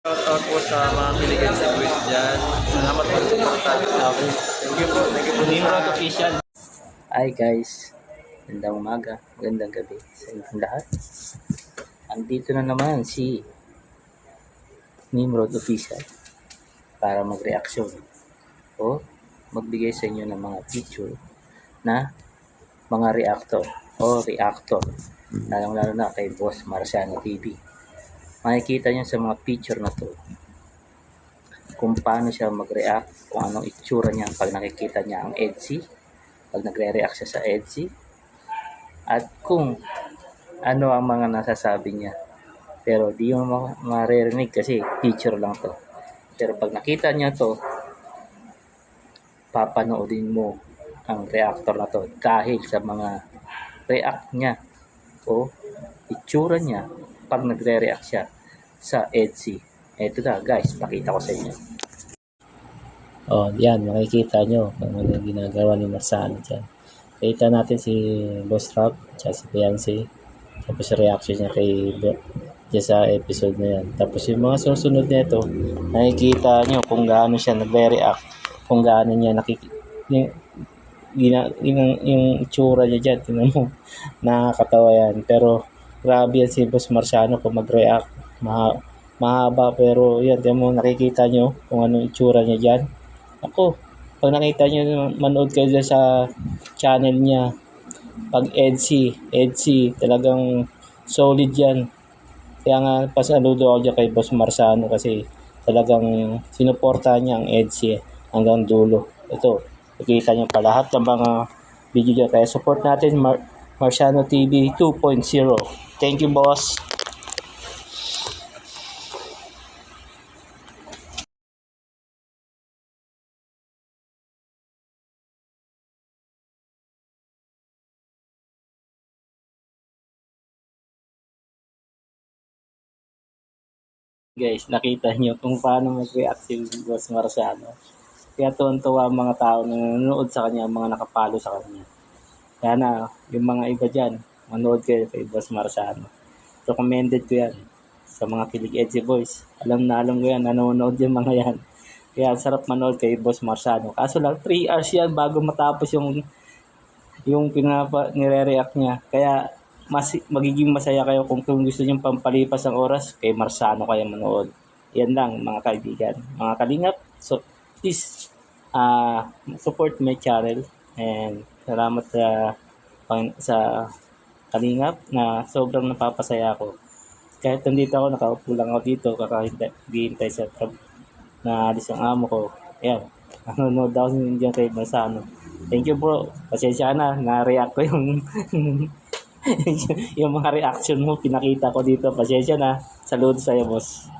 Shoutout po sa mga kiligan sa quiz dyan. Salamat po sa suportahan. Okay. Thank you po. Thank you po. Nimrod Official. Hi guys. Magandang umaga. Magandang gabi sa inyong lahat. Andito na naman si Nimrod Official para mag-reaction o magbigay sa inyo ng mga picture na mga reactor lalong-lalo na kay Boss Marciano TV. Makikita nyo sa mga picture na to kung paano siya mag-react, kung anong itsura niya pag nakikita niya ang EDSI, pag nagre-react siya sa EDSI, at kung ano ang mga nasasabi niya. Pero di mo maririnig kasi picture lang to. Pero pag nakita niya to, papanoodin mo ang reactor na to dahil sa mga react niya o itsura niya pag nagre-react siya sa EDSI. Ito na guys, pakita ko sa inyo. Oh, yan, makikita nyo kung ano yung ginagawa ni Marciano dyan. Kita natin si Boss Rob, at si Beyonce, tapos reaction niya kay dyan sa episode na yan. Tapos yung mga susunod nito, nakikita nyo kung gaano siya nagre-react, kung gaano niya yung itsura niya dyan. Tingnan mo, nakakatawa yan. Pero grabe yan si Boss Marciano kung mag-react. Mahaba pero yan, tingnan mo, nakikita nyo kung anong itsura niya dyan. Ako, pag nakita nyo, manood kayo dyan sa channel niya, pag EDSI, talagang solid yan. Kaya nga, pasaludo ako dyan kay Boss Marciano kasi talagang sinuportahan niya ang EDSI hanggang dulo. Ito, nakikita nyo pa lahat ng mga video dyan. Kaya support natin Marciano TV 2.0. Thank you, boss. Guys, nakita nyo kung paano mag-react si Boss Marciano. Kaya tuwan-tuwa ang mga tao na nanonood sa kanya, mga nakapalo sa kanya. Kaya na, yung mga iba dyan, manood kayo kay Boss Marciano. Recommended ko yan sa mga Kilig Edgy Boys. Alam ko yan, nanonood yung mga yan. Kaya sarap manood kay Boss Marciano. Kaso lang, 3 hours yan bago matapos yung nire-react niya. Kaya magiging masaya kayo kung gusto niyo pampalipas ang oras, kay Marciano kayo manood. Yan lang mga kaibigan, mga kalingap. So please support my channel and salamat sa kalingap na sobrang napapasaya ako. Kahit nandito ako, nakaupo lang ako dito, kakahintay sa na alis ang amo ko. Ayan, nanonood ako dyan kay Marciano. Thank you bro, pasensya na, na-react ko yung yung mga reaction mo, pinakita ko dito. Pasensya na. Saludo sa'yo, boss.